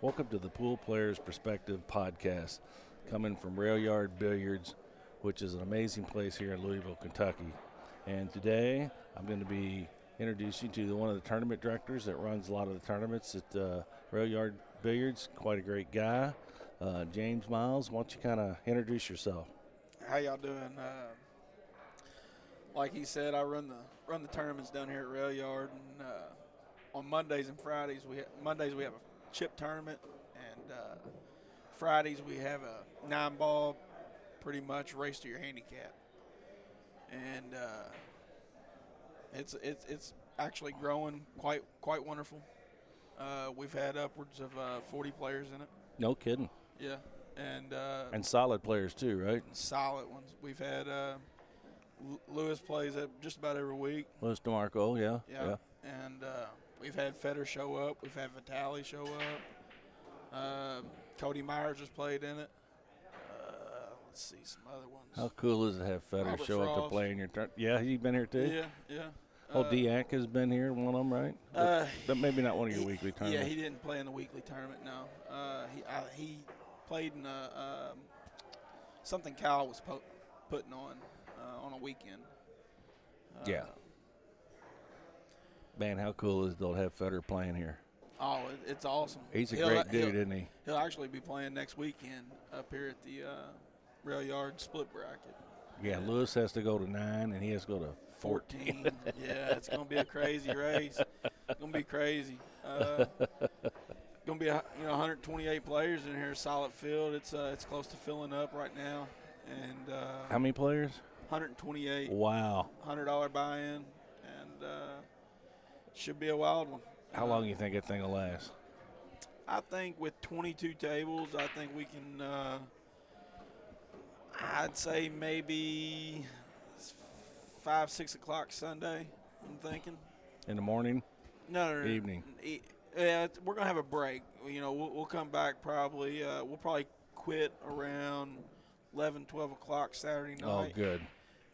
Welcome to the Pool Players Perspective podcast, coming from Railyard Billiards, which is an amazing place here in Louisville, Kentucky. And today I'm going to be introducing you to one of the tournament directors that runs a lot of the tournaments at Railyard Billiards. Quite a great guy, James Miles. Why don't you kind of introduce yourself? How y'all doing? Like he said, I run the tournaments down here at Railyard, and on Mondays and Fridays Mondays we have a chip tournament, and Fridays we have a 9-ball, pretty much race to your handicap, and it's actually growing quite wonderful. We've had upwards of 40 players in it. No kidding. Yeah, And solid players too, right? solid ones. We've had Lewis plays it just about every week. Louis DeMarco, yeah. Yeah. And we've had Fedor show up. We've had Vitaly show up. Cody Myers has played in it. Let's see some other ones. How cool is it to have Fedor Robert show up to Frost. play in your turn? Yeah, he's been here too? Yeah. Diak has been here, one of them, right? But maybe not one of your weekly tournaments. Yeah, he didn't play in the weekly tournament, no. He played in something Kyle was putting on a weekend. Yeah. Man, how cool is it to have Fedor playing here? Oh, it's awesome. He's a great dude, isn't he? He'll actually be playing next weekend up here at the Railyard split bracket. Yeah, Lewis has to go to 9, and he has to go to 14. Yeah, it's going to be a crazy race. It's going to be crazy. Going to be 128 players in here, solid field. It's close to filling up right now. And How many players? 128. Wow. $100 buy-in, and should be a wild one. How long do you think that thing will last? I think with 22 tables, I think we can. I'd say maybe 5, 6 o'clock Sunday. I'm thinking. In the morning? No. Evening. Yeah, we're gonna have a break. We'll come back probably. We'll probably quit around 11, 12 o'clock Saturday night. Oh, good.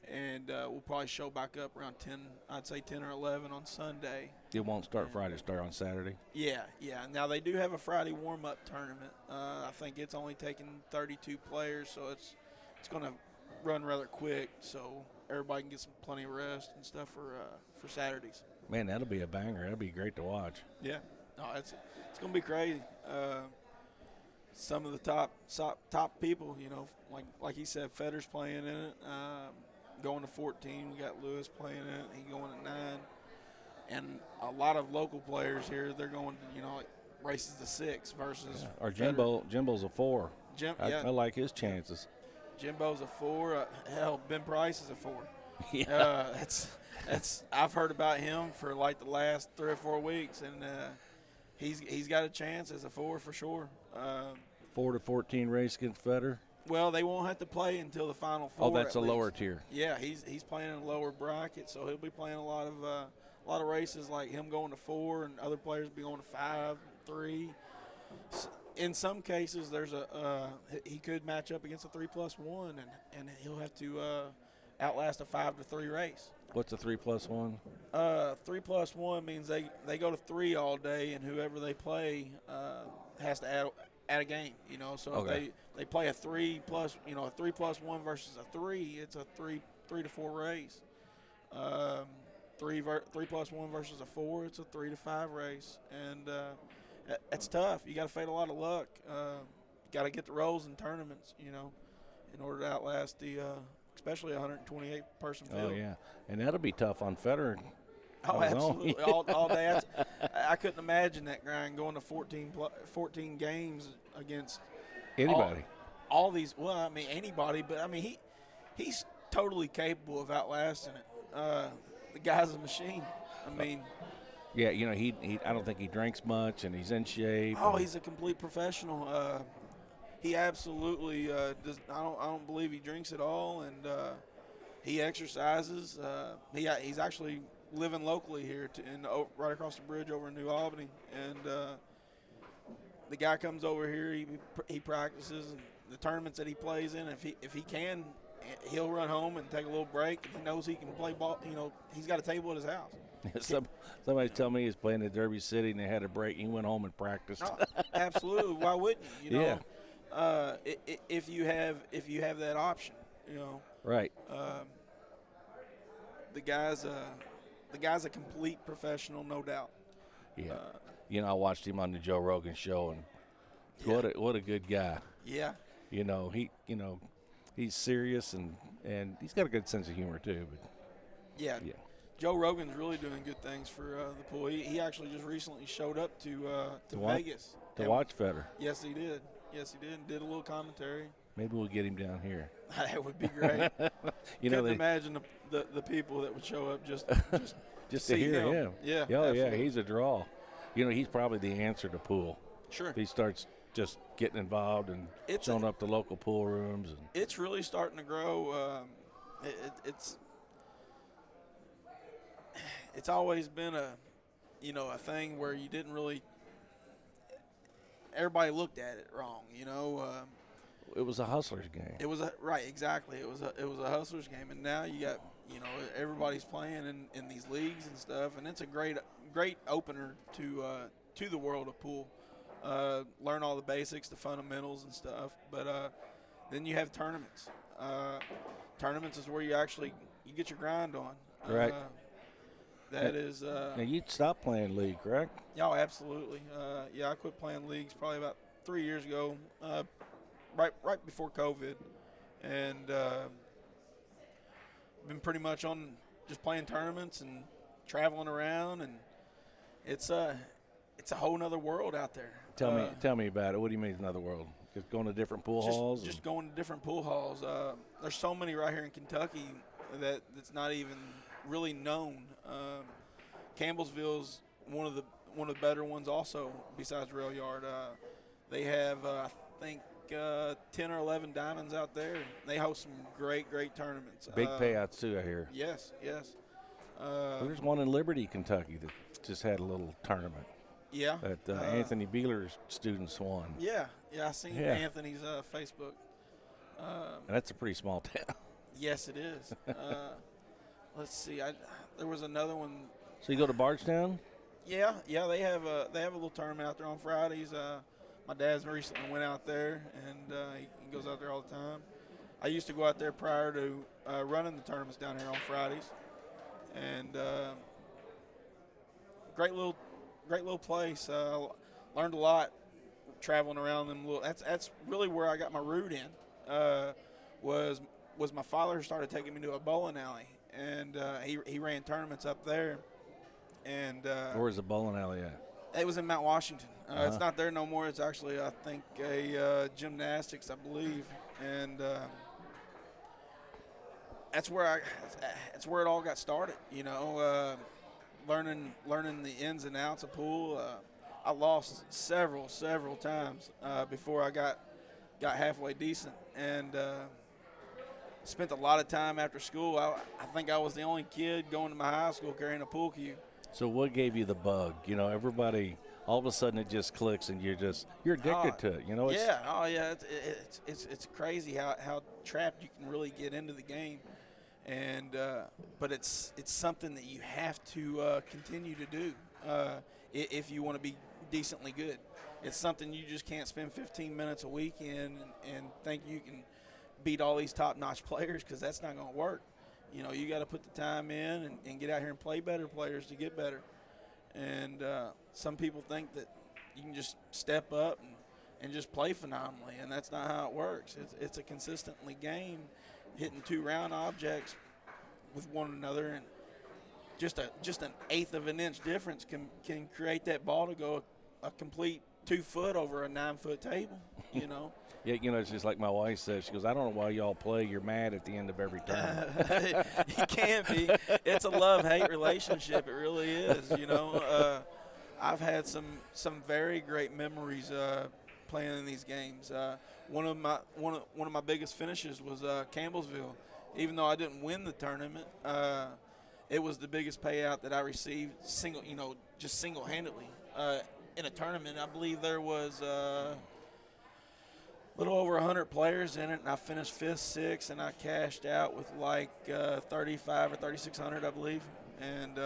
And we'll probably show back up around 10. I'd say 10 or 11 on Sunday. It won't start Friday, start on Saturday? Yeah. Now they do have a Friday warm-up tournament. I think it's only taking 32 players, so it's going to run rather quick, so everybody can get plenty of rest and stuff for Saturdays. Man, that'll be a banger. That'll be great to watch. Yeah. No, it's going to be crazy. Some of the top people, like he said, Fedor's playing in it. Going to 14, we got Lewis playing in it. He going at 9. And a lot of local players here, they're going, like races to 6 versus. Yeah. Or Jimbo's a 4. I like his chances. Jimbo's a 4. Hell, Ben Price is a 4. Yeah. That's I've heard about him for like the last 3 or 4 weeks, and he's got a chance as a 4 for sure. 4 to 14 race against Fedor. Well, they won't have to play until the final 4. Oh, that's a lower tier. Yeah, he's playing in a lower bracket, so he'll be playing a lot of races like him going to 4, and other players be going to 5, 3. In some cases, there's he could match up against a 3+1, and he'll have to outlast a 5-3 race. What's a 3+1? 3+1 means they go to 3 all day, and whoever they play has to add a game. So okay. If they play a 3+, a 3+1 versus a 3, it's a 3 to 4 race. 3+1 versus a 4, it's a 3 to 5 race, and it's tough. You got to fade a lot of luck. You got to get the rolls in tournaments, in order to outlast especially a 128-person field. Oh yeah, and that'll be tough on Fedor. Oh, absolutely, all day. I couldn't imagine that grind going to 14 games against anybody. All these. Well, I mean anybody, but I mean he's totally capable of outlasting it. The guy's a machine. I mean. Yeah, he I don't think he drinks much, and he's in shape. Oh, he's a complete professional. He absolutely does. I don't believe he drinks at all, and he exercises. He's actually living locally here right across the bridge over in New Albany, and the guy comes over here. He practices, and the tournaments that he plays in. If he can, he'll run home and take a little break. He knows he can play ball. He's got a table at his house. Somebody tell me he's playing at Derby City and they had a break. He went home and practiced. No, absolutely. Why wouldn't you? You know, if you have that option, you know. Right. The guy's a complete professional, no doubt. Yeah. I watched him on the Joe Rogan show, and what a good guy. Yeah. He's serious and he's got a good sense of humor too. But yeah. Joe Rogan's really doing good things for the pool. He actually just recently showed up to Vegas to watch Fedor. Yes, he did. And did a little commentary. Maybe we'll get him down here. That would be great. Couldn't imagine the people that would show up just to hear him. Yeah. Oh, yeah, he's a draw. He's probably the answer to pool. Sure. If he starts just getting involved and showing up to local pool rooms. It's really starting to grow. It's always been a thing where you didn't really. Everybody looked at it wrong, It was a hustler's game. It was exactly. It was a hustler's game, and now you got everybody's playing in these leagues and stuff, and it's a great opener to the world of pool. Learn all the basics, the fundamentals and stuff, but then you have tournaments. Tournaments is where you get your grind on. Right. That is. Now you stopped playing league, correct? Yeah, absolutely. I quit playing leagues probably about 3 years ago, right before COVID, and been pretty much on just playing tournaments and traveling around, and it's a whole nother world out there. Tell me about it. What do you mean another world? Just going to different pool halls? Just going to different pool halls. There's so many right here in Kentucky that's not even really known. Campbellsville's one of the better ones also besides Railyard. They have I think 10 or 11 diamonds out there. They host some great tournaments. Big payouts too, I hear. Yes. There's one in Liberty, Kentucky that just had a little tournament. Yeah. That Anthony Beeler's students won. Yeah, I seen Anthony's Facebook. And that's a pretty small town. Yes, it is. Let's see. There was another one. So you go to Bardstown? Yeah. They have a little tournament out there on Fridays. My dad's recently went out there, and he goes out there all the time. I used to go out there prior to running the tournaments down here on Fridays, and great little place. Learned a lot traveling around them. That's really where I got my root in. Was my father started taking me to a bowling alley, and he ran tournaments up there. And where's the bowling alley at? It was in Mount Washington. It's not there no more. It's actually, I think, a gymnastics, I believe, and that's where it all got started. Learning the ins and outs of pool. I lost several times before I got halfway decent, and spent a lot of time after school. I think I was the only kid going to my high school carrying a pool cue. So what gave you the bug? Everybody, all of a sudden it just clicks and you're addicted to it. It's crazy how trapped you can really get into the game, and but it's something that you have to continue to do if you want to be decently good. It's something you just can't spend 15 minutes a week in and think you can beat all these top-notch players, because that's not going to work. You got to put the time in and get out here and play better players to get better. And some people think that you can just step up and just play phenomenally, and that's not how it works. It's a consistently game, hitting two round objects with one another, and just an eighth of an inch difference can create that ball to go a complete 2 foot over a 9 foot table. Yeah, it's just like my wife says. She goes, I don't know why y'all play. You're mad at the end of every tournament. You can be. It's a love-hate relationship. It really is. I've had some very great memories playing in these games. One of my biggest finishes was Campbellsville. Even though I didn't win the tournament, it was the biggest payout that I received single-handedly in a tournament. I believe there was little over 100 players in it, and I finished 5th, 6th, and I cashed out with like 35 or 3,600, I believe. And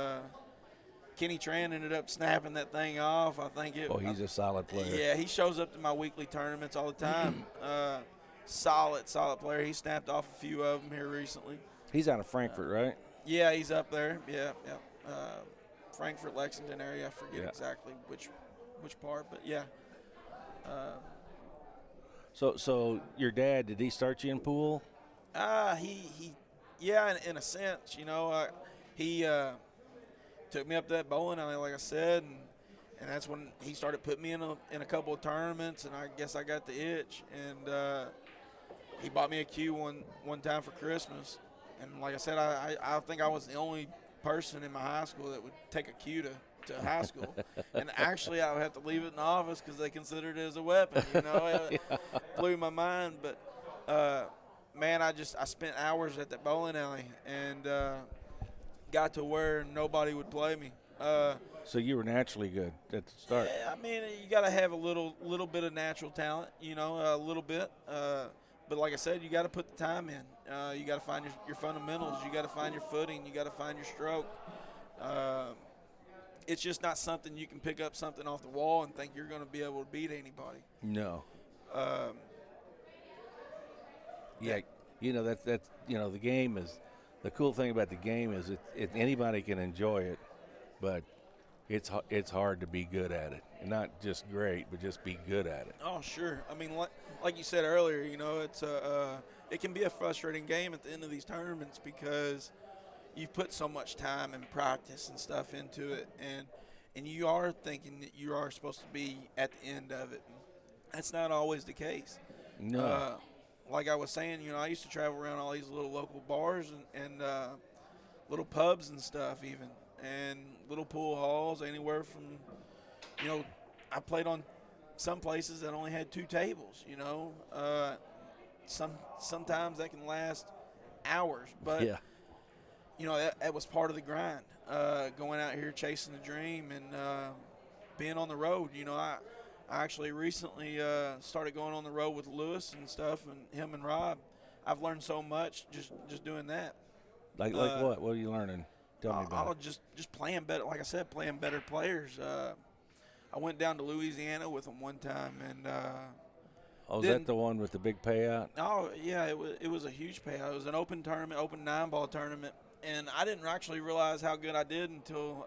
Kenny Tran ended up snapping that thing off. I think it. Oh, he's a solid player. Yeah, he shows up to my weekly tournaments all the time. Solid player. He snapped off a few of them here recently. He's out of Frankfurt, right? Yeah, he's up there. Yeah. Frankfurt, Lexington area. I forget exactly which part, but yeah. So your dad, did he start you in pool? Yeah, in a sense, he took me up to that bowling alley, like I said, and that's when he started putting me in a couple of tournaments, and I guess I got the itch, and he bought me a cue one time for Christmas, and like I said, I think I was the only person in my high school that would take a cue to high school, and actually I would have to leave it in the office because they considered it as a weapon. It blew my mind, but man, I spent hours at that bowling alley and got to where nobody would play me. So you were naturally good at the start. Yeah, I mean, you got to have a little bit of natural talent, a little bit. But like I said, you got to put the time in. You got to find your fundamentals. You got to find your footing. You got to find your stroke. It's just not something you can pick up something off the wall and think you're going to be able to beat anybody. No. Yeah, that's the game is the cool thing about the game is anybody can enjoy it, but it's hard to be good at it, and not just great, but just be good at it. Oh, sure. I mean, like you said earlier, it's it can be a frustrating game at the end of these tournaments because you've put so much time and practice and stuff into it, and you are thinking that you are supposed to be at the end of it. That's not always the case. No. Like I was saying, I used to travel around all these little local bars and little pubs and stuff even, and little pool halls, anywhere from, I played on some places that only had 2 tables, sometimes that can last hours, but yeah. That was part of the grind, going out here chasing the dream and being on the road. I actually recently started going on the road with Lewis and stuff, and him and Rob. I've learned so much just doing that. Like what? What are you learning? Tell me about it. Just playing better. Like I said, playing better players. I went down to Louisiana with them one time, and is that the one with the big payout? Oh yeah, it was a huge payout. It was an open tournament, open 9-ball tournament, and I didn't actually realize how good I did until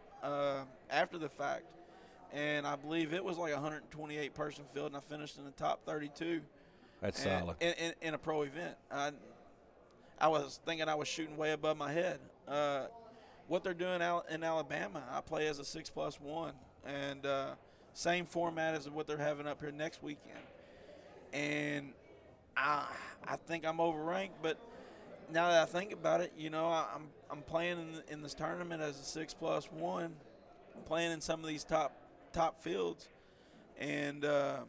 after the fact. And I believe it was like a 128-person field, and I finished in the top 32. That's solid. In a pro event. I was thinking I was shooting way above my head. What they're doing out in Alabama, I play as a 6+1, and same format as what they're having up here next weekend. And I think I'm overranked, but now that I think about it, I'm playing in this tournament as a 6+1. I'm playing in some of these top fields, and the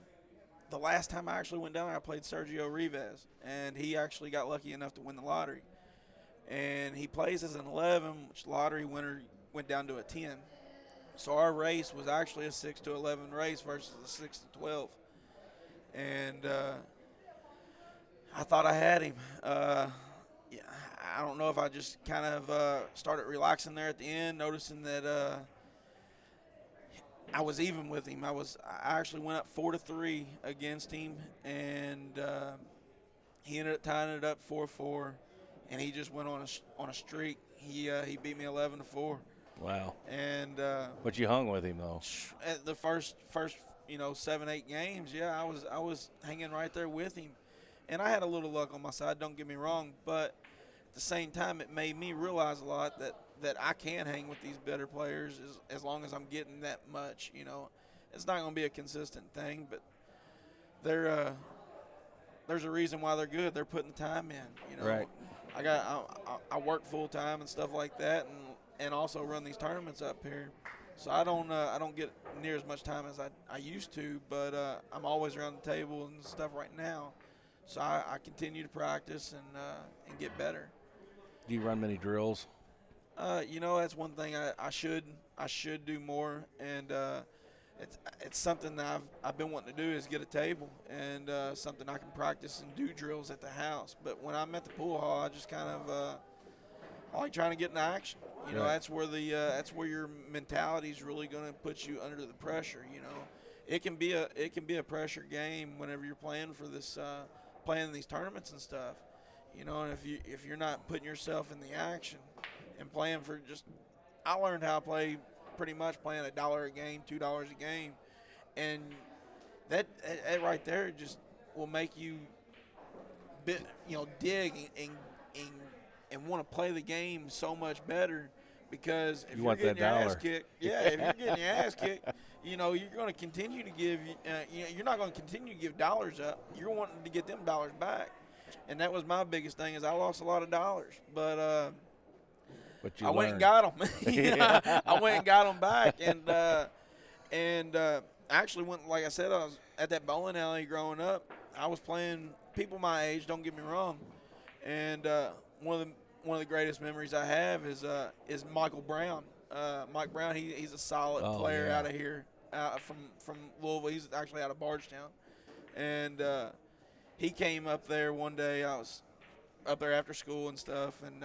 last time I actually went down there, I played Sergio Rivas, and he actually got lucky enough to win the lottery. And he plays as an 11, which lottery winner went down to a 10. So our race was actually a 6-11 race versus a 6-12. And I thought I had him. I don't know if I just kind of started relaxing there at the end, noticing that I was even with him. I actually went up 4-3 against him, and he ended up tying it up 4-4, and he just went on a streak. He beat me 11-4. Wow. And but you hung with him though. At the first 7-8 games, yeah, I was hanging right there with him, and I had a little luck on my side. Don't get me wrong, but at the same time, it made me realize a lot that I can hang with these better players as long as I'm getting that much. It's not going to be a consistent thing, but there's a reason why they're good. They're putting the time in. Right. I work full time and stuff like that, and also run these tournaments up here. So I don't get near as much time as I used to, but I'm always around the table and stuff right now. So I continue to practice and get better. Do you run many drills? That's one thing I should do more, and it's something that I've been wanting to do is get a table and something I can practice and do drills at the house. But when I'm at the pool hall, I just kind of I like trying to get in action. You know, Right. that's where your mentality is really going to put you under the pressure. You know, it can be a pressure game whenever you're playing for this playing these tournaments and stuff. You know, and if you're not putting yourself in the action and playing for just, I learned how to play pretty much playing $1 a game, $2 a game, and that right there just will make you dig and want to play the game so much better, because if You you're want getting that your ass dollar. kicked, if you're getting your ass kicked, you know, you're going to continue to give, you're not going to continue to give dollars up. You're wanting to get them dollars back, and that was my biggest thing is I lost a lot of dollars, but you I went and learned. got them. I went and got them back, and actually went, like I said, I was at that bowling alley growing up. I was playing people my age. Don't get me wrong, and one of the greatest memories I have is Michael Brown. Mike Brown, he's a solid player out of here, from Louisville. He's actually out of Bardstown, and he came up there one day. I was up there after school and stuff, and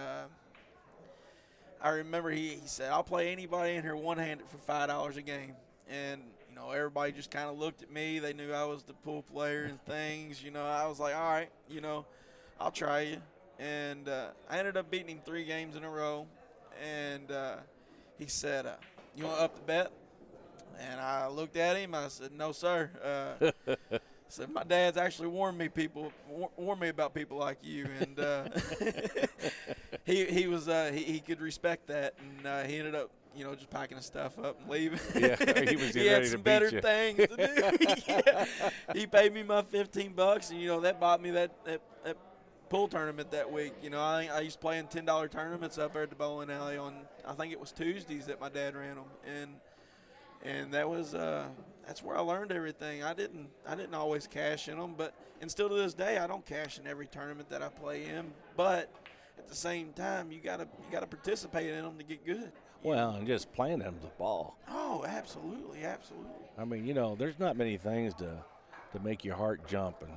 I remember he said, "I'll play anybody in here one-handed for $5 a game," and you know, everybody just kind of looked at me. They knew I was the pool player and things. You know, I was like, all right, you know, I'll try you. And I ended up beating him 3 games in a row. And he said, you want to up the bet? And I looked at him. I said, no, sir. I said, my dad's actually warned me about people like you. And he could respect that. And he ended up, you know, just packing his stuff up and leaving. Yeah, he was he ready had some to better beat you. things to do. Yeah. He paid me my $15, and you know that bought me that pool tournament that week. You know, I used to play in $10 tournaments up there at the bowling alley on, I think it was Tuesdays that my dad ran them, and that was that's where I learned everything. I didn't always cash in them, and still to this day I don't cash in every tournament that I play in, but at the same time you gotta participate in them to get good. Well, and just playing them's a ball. Oh, absolutely. I mean, you know, there's not many things to make your heart jump and,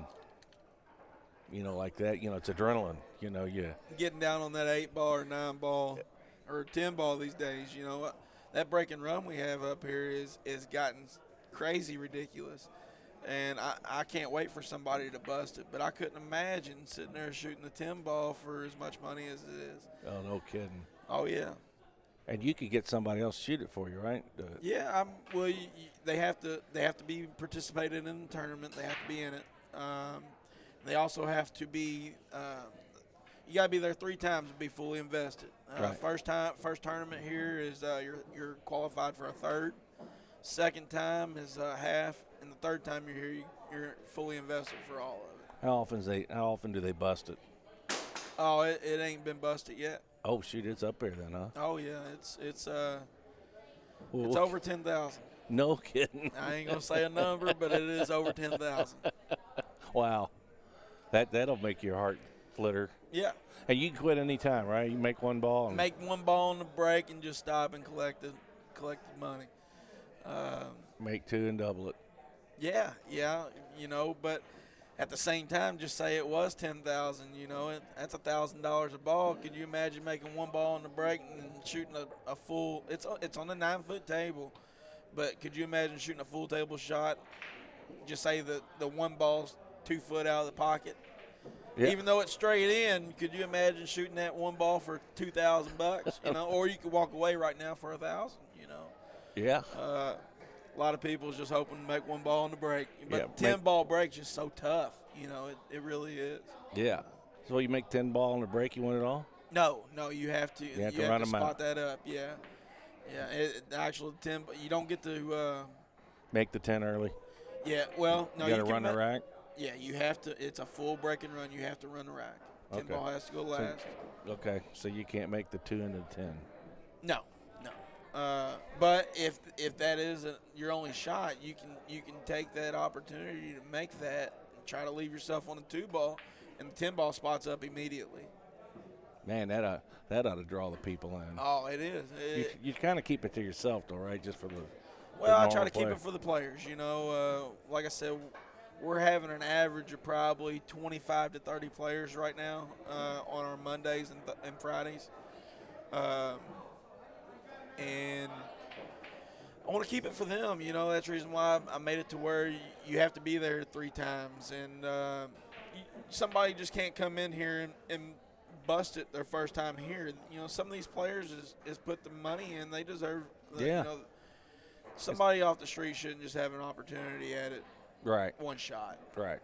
you know, like that. You know, it's adrenaline. You know, Getting down on that 8-ball or 9-ball or 10-ball these days, you know, that break and run we have up here is gotten crazy ridiculous. And I can't wait for somebody to bust it. But I couldn't imagine sitting there shooting the 10-ball for as much money as it is. Oh, no kidding. Oh, yeah. And you could get somebody else to shoot it for you, right? Yeah, they have to be participating in the tournament. They have to be in it. They also have to be. You got to be there 3 times to be fully invested. Right. First tournament here is you're qualified for a third. Second time is half, and the third time you're here, you're fully invested for all of it. How often do they bust it? Oh, it ain't been busted yet. Oh shoot, it's up there then, huh? Oh yeah, it's Well, over 10,000. No kidding. I ain't gonna say a number, but it is over 10,000. Wow, that'll make your heart flitter. Yeah. And you can quit any time, right? You make one ball. And Make one ball on the break and just stop and collect the money. make 2 and double it. Yeah, you know, but at the same time, just say it was 10,000. You know, that's $1,000 a ball. Could you imagine making one ball on the break and shooting a full? It's on a 9-foot table, but could you imagine shooting a full table shot? Just say the one ball's 2 foot out of the pocket. Yeah. Even though it's straight in, could you imagine shooting that one ball for $2,000? You know, or you could walk away right now for $1,000. You know. Yeah. A lot of people is just hoping to make one ball on the break, but Yeah, 10-ball break's just so tough. You know, it really is. Yeah. So you make 10 ball on the break, you win it all? No, you have to. You have to run them spot out. that up. Yeah. The actual 10, you don't get to. Make the 10 early. Yeah. Well, no. You got to run the rack. Yeah, you have to. It's a full break and run. You have to run the rack. 10 Okay. ball has to go last. Okay, so you can't make the 2 into the 10. No. But if that is your only shot, you can take that opportunity to make that and try to leave yourself on the 2-ball, and the 10-ball spots up immediately. Man, that ought to draw the people in. Oh, it is. You kind of keep it to yourself, though, right? Just for the Well, I try normal to keep play. it for the players. You know, like I said, we're having an average of probably 25 to 30 players right now on our Mondays and Fridays. Um, and I want to keep it for them. You know, that's the reason why I made it to where you have to be there 3 times. And somebody just can't come in here and bust it their first time here. You know, some of these players is put the money in. They deserve, Yeah. you know, somebody off the street shouldn't just have an opportunity at it. Right. One shot. Right.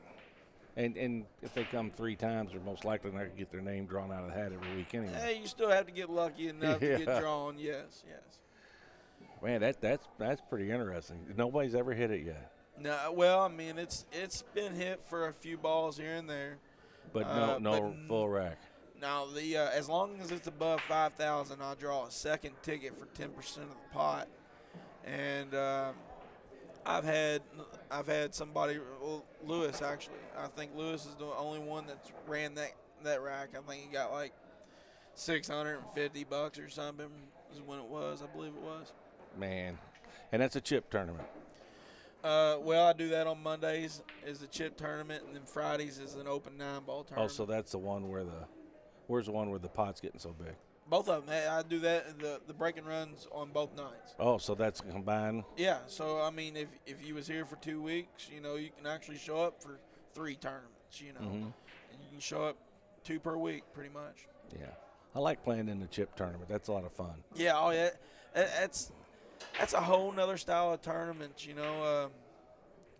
And if they come 3 times, they're most likely not going to get their name drawn out of the hat every week anyway. Hey, you still have to get lucky enough to get drawn. Yes, yes. Man, that's pretty interesting. Nobody's ever hit it yet. No, well, I mean, it's been hit for a few balls here and there. But no full rack. Now, as long as it's above 5,000, I'll draw a second ticket for 10% of the pot. And I've had somebody, Lewis actually. I think Lewis is the only one that's ran that rack. I think he got like $650 or something is when it was. I believe it was. Man, and that's a chip tournament. Well, I do that on Mondays is the chip tournament, and then Fridays is an open 9-ball tournament. Oh, so that's the one where's the one where the pot's getting so big? Both of them. I do that. The break and runs on both nights. Oh, so that's combined? Yeah. So I mean, if you was here for 2 weeks, you know, you can actually show up for 3 tournaments. You know, and you can show up 2 per week, pretty much. Yeah, I like playing in the chip tournament. That's a lot of fun. Yeah. Oh yeah. That's a whole nother style of tournament. You know,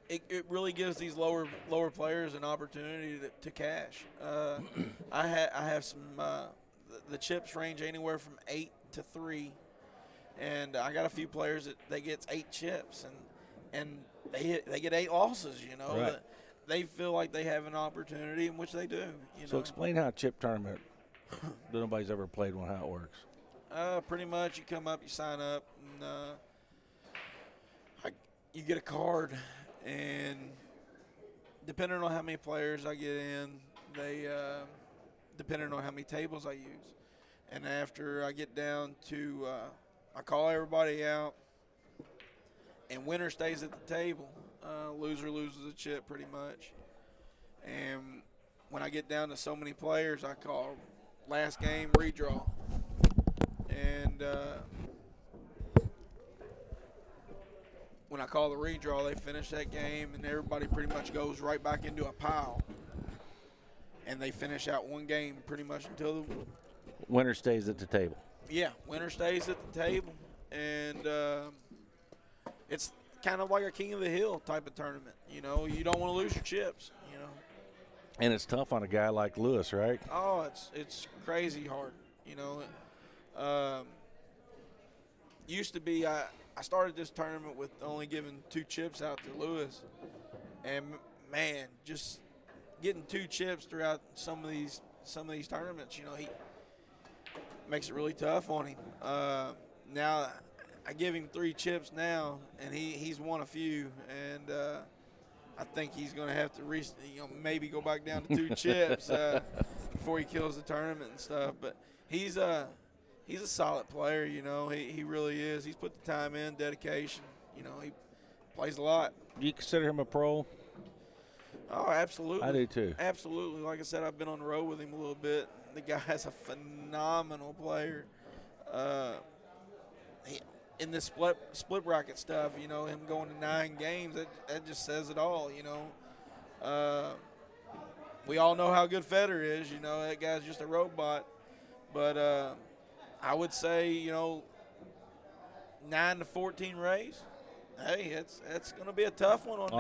it really gives these lower players an opportunity to cash. I have some. The chips range anywhere from 8 to 3, and I got a few players that they get 8 chips, and they get 8 losses. You know, right. They feel like they have an opportunity, in which they do. You so know? Explain how a chip tournament. Nobody's ever played one. How it works? Pretty much, you come up, you sign up, and you get a card, and depending on how many players I get in, depending on how many tables I use. And after I get down to, I call everybody out, and winner stays at the table. Loser loses a chip pretty much. And when I get down to so many players, I call last game redraw. And when I call the redraw, they finish that game, and everybody pretty much goes right back into a pile. And they finish out one game pretty much until the winner stays at the table. Yeah, winner stays at the table, and it's kind of like a King of the Hill type of tournament. You know, you don't want to lose your chips. You know, and it's tough on a guy like Lewis, right? Oh, it's crazy hard. You know, used to be I started this tournament with only giving 2 chips out to Lewis, and man, just getting 2 chips throughout some of these tournaments, you know, he makes it really tough on him. Now I give him 3 chips now, and he's won a few, and I think he's going to have to maybe go back down to 2 chips before he kills the tournament and stuff. But he's a solid player, you know. He really is. He's put the time in, dedication. You know, he plays a lot. Do you consider him a pro? Oh, absolutely. I do too. Absolutely. Like I said, I've been on the road with him a little bit. The guy's a phenomenal player. In this split bracket stuff, you know, him going to 9 games, that just says it all, you know. We all know how good Fedor is. You know, that guy's just a robot. But I would say, you know, 9 to 14 raise. Hey, it's going to be a tough one on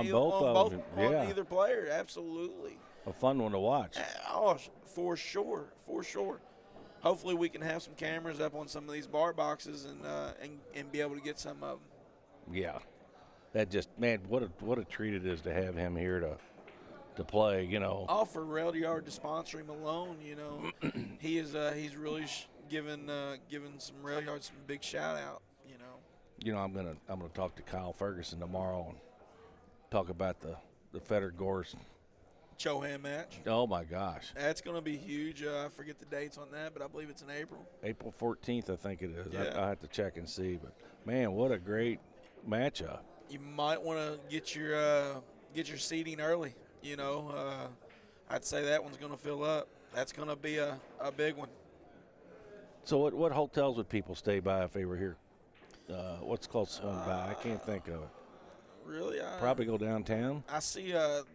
either player. Absolutely. A fun one to watch. Oh, for sure. Hopefully we can have some cameras up on some of these bar boxes and be able to get some of them. Yeah. That just, man, what a treat it is to have him here to play, you know. Oh, for Railyard to sponsor him alone, you know. He's really given some Railyard some big shout out, you know. You know, I'm gonna talk to Kyle Ferguson tomorrow and talk about the Fedor Gorst Chohan match. Oh my gosh, that's going to be huge. I forget the dates on that, but I believe it's in April. April 14th, I think it is. Yeah. I have to check and see, but man, what a great matchup. You might want to get your seating early. You know, I'd say that one's going to fill up. That's going to be a big one. So what hotels would people stay by if they were here? What's called swing by? I can't think of it. Really? Probably go downtown. I see that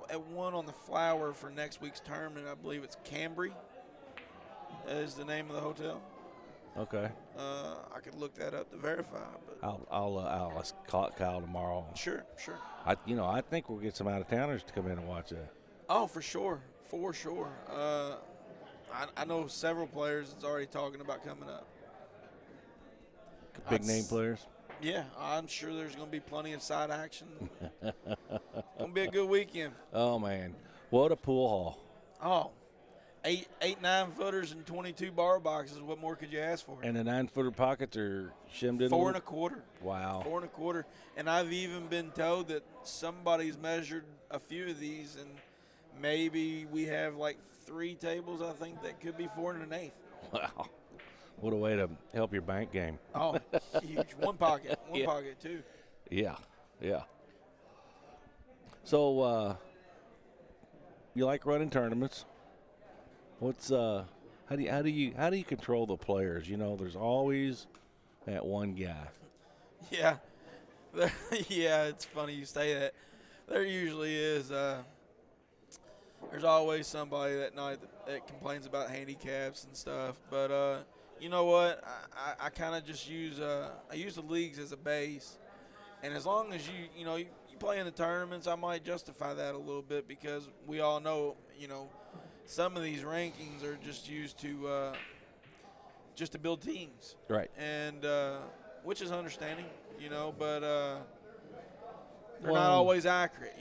at one on the flower for next week's tournament. I believe it's Cambry is the name of the hotel. Okay. I could look that up to verify. But I'll ask Kyle tomorrow. Sure. I think we'll get some out of towners to come in and watch that. Oh, for sure. I know several players that's already talking about coming up. Big name players. Yeah, I'm sure there's going to be plenty of side action. Going to be a good weekend. Oh man, what a pool hall! Oh, 9-footers and 22 bar boxes. What more could you ask for? And the 9-footer pockets are shimmed in. 4 1/4. Wow. 4 1/4. And I've even been told that somebody's measured a few of these, and maybe we have like 3 tables, I think, that could be 4 1/8. Wow. What a way to help your bank game. Oh, huge. One pocket too. Yeah. So, you like running tournaments? What's how do you control the players? You know, there's always that one guy. Yeah. Yeah, it's funny you say that. There usually is. There's always somebody that night that complains about handicaps and stuff. But you know what? I kind of just use I use the leagues as a base, and as long as you play in the tournaments, I might justify that a little bit because we all know some of these rankings are just used to build teams, Right. and which is understanding, but they're not always accurate,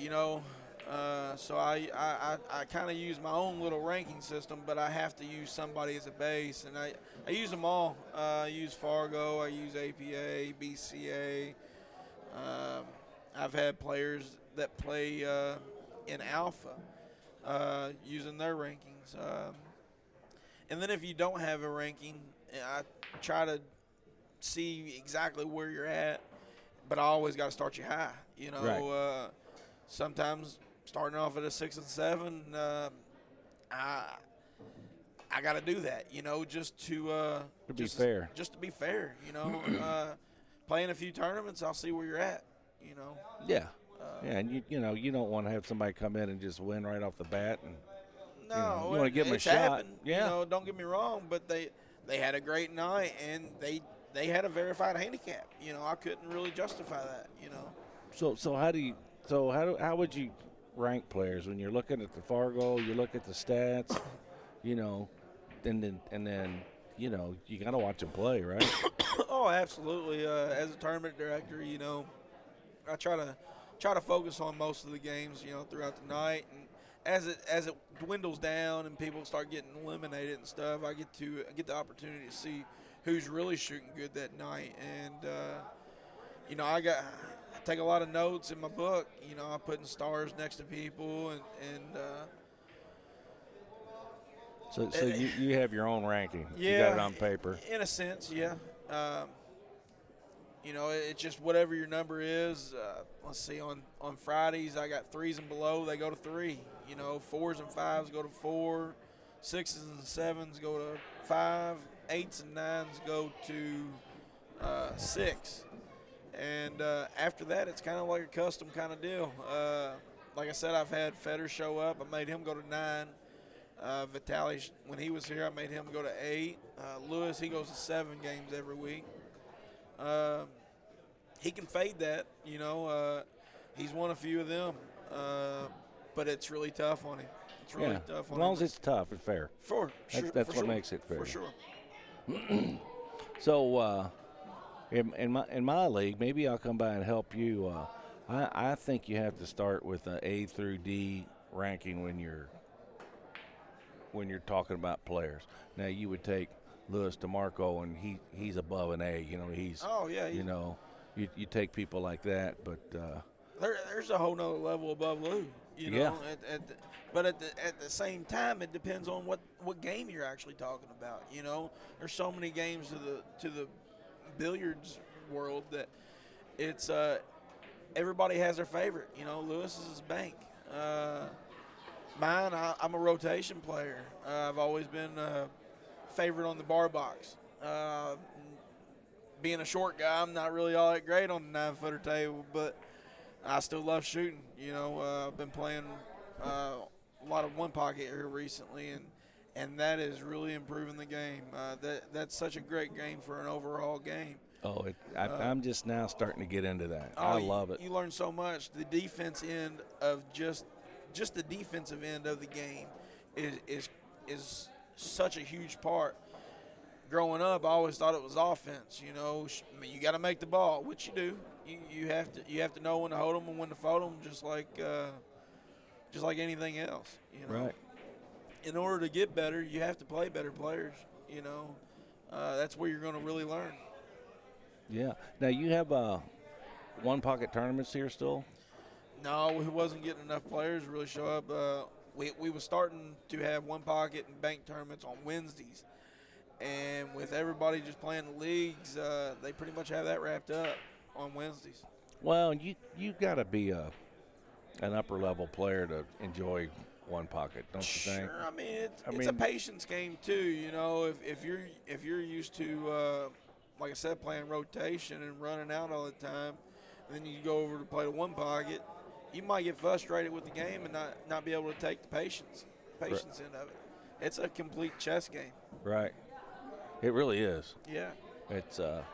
So I kind of use my own little ranking system, but I have to use somebody as a base, and I use them all. I use Fargo, I use APA, BCA. I've had players that play in Alpha using their rankings. And then if you don't have a ranking, I try to see exactly where you're at, but I always got to start you high. Right. Sometimes starting off at a 6 and 7, I got to do that, just to be fair. Just to be fair, playing a few tournaments, I'll see where you're at, Yeah. And you don't want to have somebody come in and just win right off the bat, and no, you want to give them a shot. Happened, yeah. Don't get me wrong, but they had a great night and they had a verified handicap. I couldn't really justify that. So how would you rank players when you're looking at the Fargo? You look at the stats, and then you got to watch them play, right? Oh, absolutely. As a tournament director, I try to focus on most of the games, throughout the night, and as it dwindles down and people start getting eliminated and stuff, I get the opportunity to see who's really shooting good that night, and I take a lot of notes in my book. I'm putting stars next to people, So you have your own ranking. Yeah, you got it on paper. In a sense, yeah. It's just whatever your number is. Let's see, on Fridays I got 3s and below, they go to 3. 4s and 5s go to 4, 6s and 7s go to 5, 8s and 9s go to 6. And after that, it's kind of like a custom kind of deal. Like I said, I've had Fedor show up. I made him go to 9. Vitaly, when he was here, I made him go to 8. Lewis, he goes to 7 games every week. He can fade that, he's won a few of them, but it's really tough on him. It's really tough on him. As long as it's tough and fair. That's what makes it fair. For sure. So, in my league, maybe I'll come by and help you. I think you have to start with an A through D ranking when you're talking about players. Now you would take Louis DeMarco, and he's above an A. He's you take people like that, but there's a whole nother level above Lou. Yeah. But at the same time, it depends on what game you're actually talking about. There's so many games to the billiards world that it's everybody has their favorite. Lewis is his bank. Mine, I'm a rotation player. I've always been favorite on the bar box. Being a short guy, I'm not really all that great on the 9-footer table, but I still love shooting. I've been playing a lot of one pocket here recently, and that is really improving the game. That's such a great game for an overall game. Oh, I'm just now starting to get into that. I love it. You learn so much. The defense end of just the defensive end of the game is such a huge part. Growing up, I always thought it was offense. You got to make the ball, which you do. You have to know when to hold them and when to fold them, just like anything else. Right. In order to get better, you have to play better players. That's where you're going to really learn. Yeah. Now you have one pocket tournaments here still? No, we wasn't getting enough players to really show up. We was starting to have one pocket and bank tournaments on Wednesdays. And with everybody just playing the leagues, they pretty much have that wrapped up on Wednesdays. Well, you got to be an upper level player to enjoy one pocket, don't you think? Sure. I mean, it's a patience game too. If you're used to, like I said, playing rotation and running out all the time, and then you go over to play the one pocket, you might get frustrated with the game and not be able to take the patience end of it. It's a complete chess game. Right. It really is. Yeah. It's and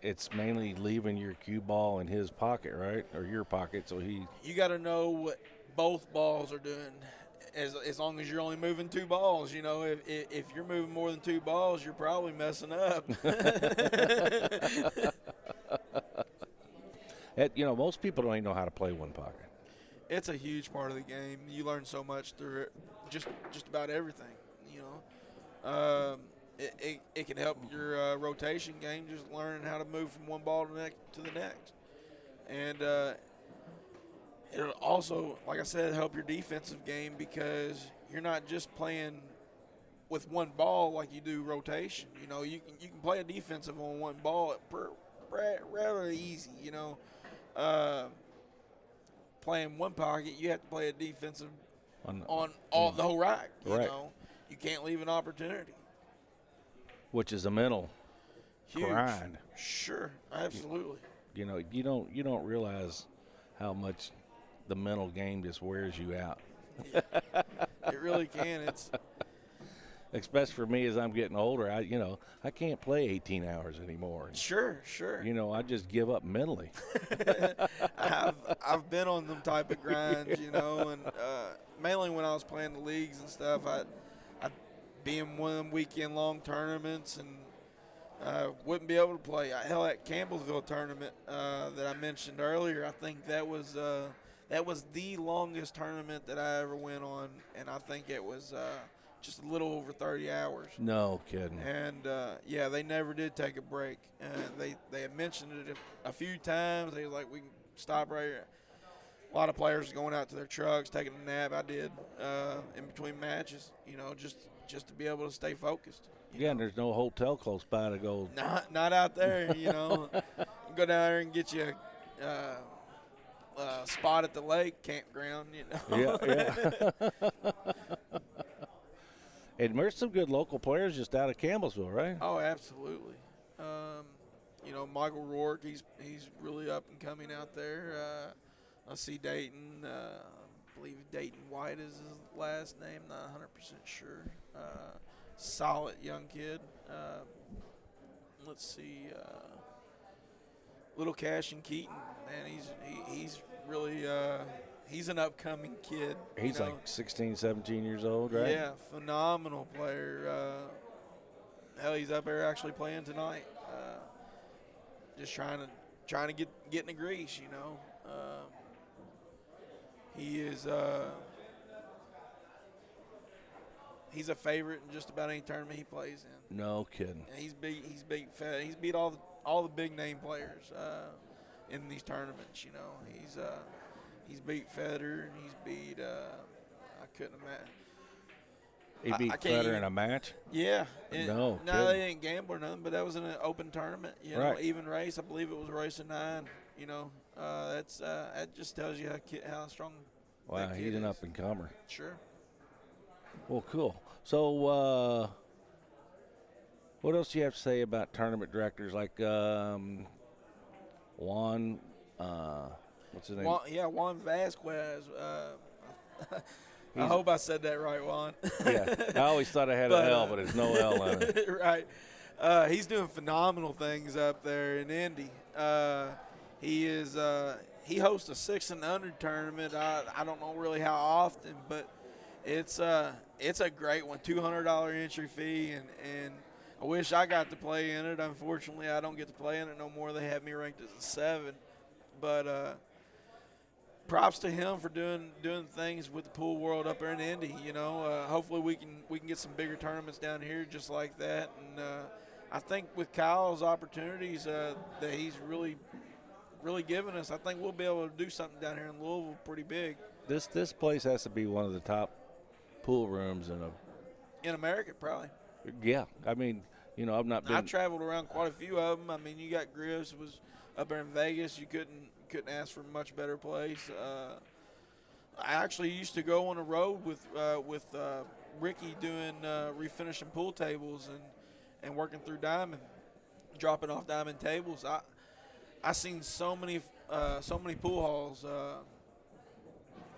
it's mainly leaving your cue ball in his pocket, right, or your pocket. So you got to know what both balls are doing. As long as you're only moving two balls, if you're moving more than two balls, you're probably messing up. Most people don't even know how to play one pocket. It's a huge part of the game. You learn so much through it, just about everything. It can help your rotation game, just learning how to move from one ball to the next. And it'll also, like I said, help your defensive game because you're not just playing with one ball like you do rotation. You can play a defensive on one ball rather easy. Playing one pocket, you have to play a defensive on the whole rack. You can't leave an opportunity. Which is a mental grind. Sure, absolutely. You don't realize how much the mental game just wears you out. Yeah, it really can. It's especially for me as I'm getting older. I can't play 18 hours anymore. Sure. I just give up mentally. I've been on them type of grinds, and mainly when I was playing the leagues and stuff, I'd be in one of them weekend-long tournaments and wouldn't be able to play. Hell, that Campbellsville tournament that I mentioned earlier, I think that was the longest tournament that I ever went on, and I think it was just a little over 30 hours. No kidding. And, they never did take a break. They had mentioned it a few times. They were like, we can stop right here. A lot of players going out to their trucks, taking a nap. I did in between matches, just to be able to stay focused. And there's no hotel close by to go. Not out there, Go down there and get you a spot at the lake campground, Yeah. And there's some good local players just out of Campbellsville, right? Oh, absolutely. Michael Rourke, he's really up and coming out there. I see Dayton. I believe Dayton White is his last name. Not 100% sure. Solid young kid. Let's see. Little Cash and Keaton. Man, he's really he's an upcoming kid. He's like 16, 17 years old, right? Yeah, phenomenal player. Hell, he's up there actually playing tonight. Just trying to get in the grease, He is he's a favorite in just about any tournament he plays in. No kidding. And he's beat all the big name players in these tournaments. He's beat Fedor and he's beat I couldn't imagine. He beat Fedor in a match? Yeah. No, they didn't gamble or nothing, but that was in an open tournament. Right. Even race. I believe it was a race of 9. That just tells you how strong. Wow, he's an up and comer. Sure. Well, cool. So, what else do you have to say about tournament directors like Juan? What's his name? Juan Vasquez. I He's, hope I said that right, Juan. yeah, I always thought I had But, an L, but there's no L on it. Right. He's doing phenomenal things up there in Indy. He hosts a 6 and under tournament. I don't know really how often, but it's a great one. $200 entry fee, and I wish I got to play in it. Unfortunately, I don't get to play in it no more. They have me ranked as a 7, but props to him for doing things with the pool world up there in Indy. Hopefully we can get some bigger tournaments down here just like that. And I think with Kyle's opportunities that he's really given us, I think we'll be able to do something down here in Louisville pretty big. This place has to be one of the top pool rooms In America, probably. Yeah, I mean, I've not been. I traveled around quite a few of them. I mean, you got Griff's was up there in Vegas. You couldn't ask for a much better place. I actually used to go on the road with Ricky doing refinishing pool tables and working through Diamond, dropping off Diamond tables. I seen so many pool halls.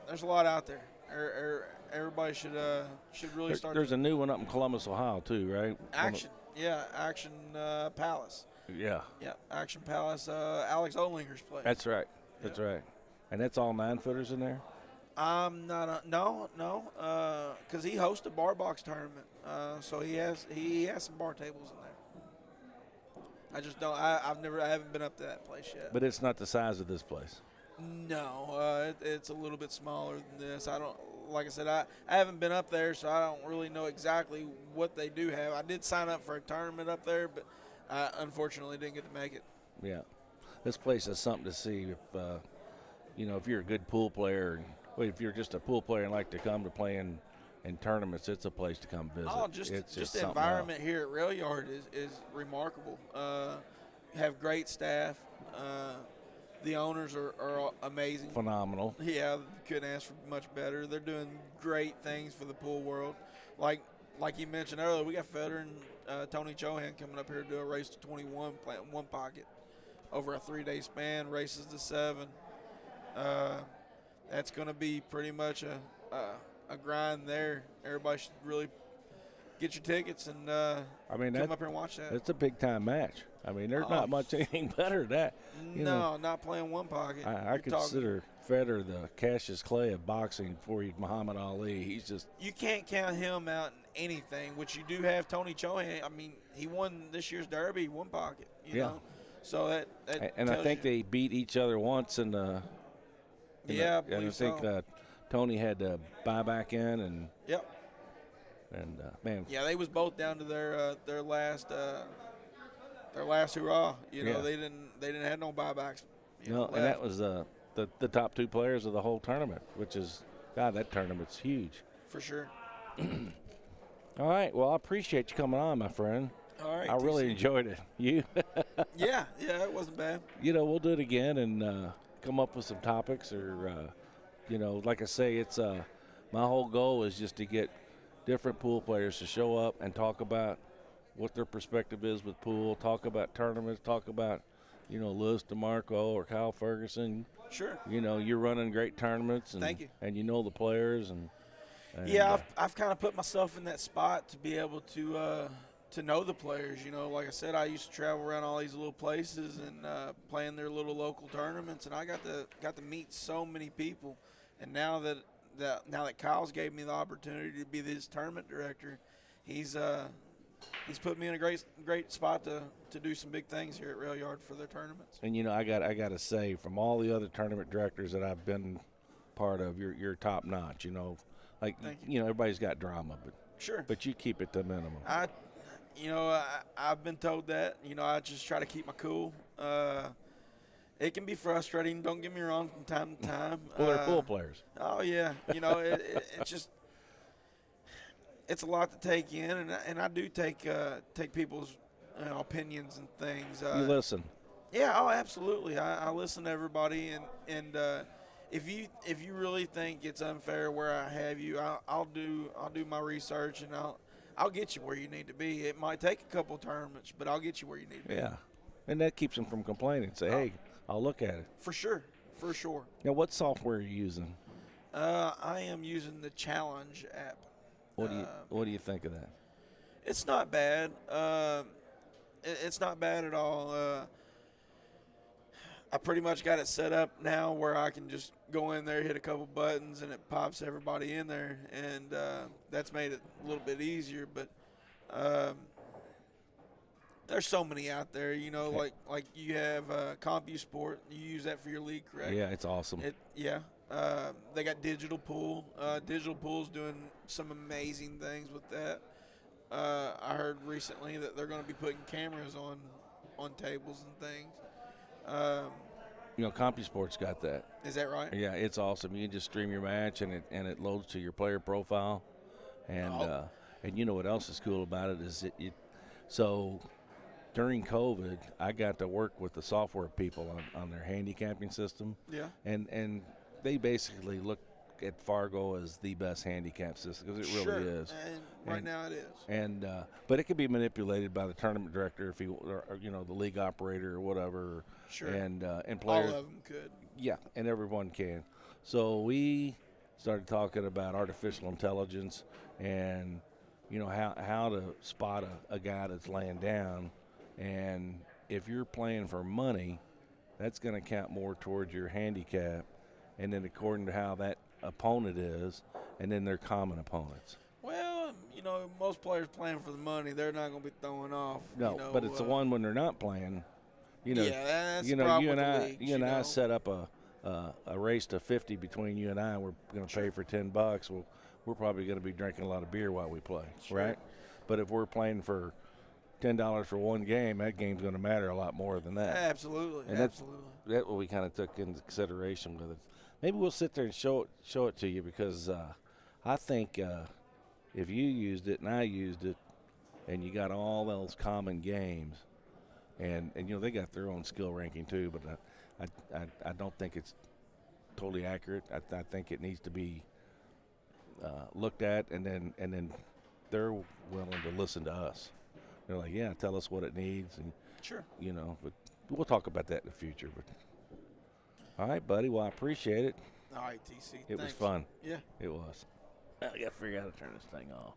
There's a lot out there. Everybody should really start. There's a new one up in Columbus, Ohio, too, right? Action Palace. Yeah. Yeah, Action Palace. Alex Olinger's place. That's right. That's right. And that's all 9-footers in there? No, because he hosts a bar box tournament, so he has some bar tables in there. I just don't. I haven't been up to that place yet. But it's not the size of this place. No, it's a little bit smaller than this. Like I said, I haven't been up there, so I don't really know exactly what they do have. I did sign up for a tournament up there, but I unfortunately didn't get to make it. Yeah, this place is something to see. If you're a good pool player, if you're just a pool player and like to come to play in tournaments, it's a place to come visit. Oh, just the environment here at Railyard is remarkable. Have great staff. The owners are amazing. Phenomenal. Yeah, couldn't ask for much better. They're doing great things for the pool world. Like you mentioned earlier, we got Fedor and Tony Chohan coming up here to do a race to 21, playing one pocket over a 3-day span, races to 7. That's going to be pretty much a grind there. Everybody should really get your tickets and come up here and watch that. It's a big-time match. I mean, there's not much anything better than that. Not playing one pocket. I consider Fedor the Cassius Clay of boxing before he's Muhammad Ali. He's just – you can't count him out in anything, which you do have Tony Chohan. I mean, he won this year's Derby one pocket, you know. So that and I think they beat each other once in the – I think Tony had to buy back in and – Yep. And man, yeah, they was both down to their last hurrah. They didn't have no buybacks. And that was the top 2 players of the whole tournament, which is that tournament's huge for sure. All right, well, I appreciate you coming on, my friend. All right, I really enjoyed it. You? yeah, it wasn't bad. We'll do it again and come up with some topics, or like I say, it's my whole goal is just to get different pool players to show up and talk about what their perspective is with pool, talk about tournaments, talk about, Louis DeMarco or Kyle Ferguson. Sure. You're running great tournaments. And, thank you. And you know the players. And I've kind of put myself in that spot to be able to know the players. Like I said, I used to travel around all these little places and play in their little local tournaments, and I got to meet so many people. And now that Kyle's gave me the opportunity to be this tournament director, he's put me in a great spot to do some big things here at Railyard for their tournaments. And I got to say, from all the other tournament directors that I've been part of, you're top notch. Everybody's got drama, but sure, but you keep it to a minimum. I've been told that. I just try to keep my cool. It can be frustrating, don't get me wrong, from time to time. Well, they're pool players. Oh, yeah. It's just – it's a lot to take in, and I do take people's opinions and things. You listen. Yeah, absolutely. I listen to everybody, and if you really think it's unfair where I have you, I'll do my research and I'll get you where you need to be. It might take a couple tournaments, but I'll get you where you need to be. Yeah, and that keeps them from complaining. Say, hey, I'll look at it. For sure, for sure. Now, what software are you using? I am using the Challenge app. What do you think of that? It's not bad. It's not bad at all. I pretty much got it set up now where I can just go in there, hit a couple buttons, and it pops everybody in there, and that's made it a little bit easier. But there's so many out there, you know, like you have CompuSport. You use that for your league, correct? Yeah, it's awesome. They got Digital Pool. Digital Pool's doing some amazing things with that. I heard recently that they're going to be putting cameras on tables and things. You know, CompuSport's got that. Is that right? Yeah, it's awesome. You can just stream your match, and it loads to your player profile. And and you know what else is cool about it is so during COVID, I got to work with the software people on their handicapping system. Yeah. And they basically look at Fargo as the best handicap system because it really is. And right now it is. And but it can be manipulated by the tournament director if he, or you know, the league operator or whatever. Sure. And players. All of them could. Yeah, and everyone can. So we started talking about artificial intelligence and you know how to spot a guy that's laying down, and if you're playing for money, that's going to count more towards your handicap, and then according to how that opponent is, and then their common opponents. Well, you know, most players playing for the money, they're not going to be throwing off. No, you know, but it's the one when they're not playing. You know, yeah, that's you the know, problem you and with the I, leagues, you and I know. set up a race to 50 between you and I. We're going to pay for $10. Well, we're probably going to be drinking a lot of beer while we play, right? But if we're playing for $10 for one game, that game's going to matter a lot more than that. Absolutely, and that's what we kind of took into consideration with it. Maybe we'll sit there and show it to you because I think if you used it and I used it, and you got all those common games, and you know they got their own skill ranking too, but I don't think it's totally accurate. I think it needs to be looked at, and then they're willing to listen to us. They're like, yeah, tell us what it needs, and you know. But we'll talk about that in the future. But all right, buddy. Well, I appreciate it. All right, TC. It was fun. Yeah, it was. I got to figure out how to turn this thing off.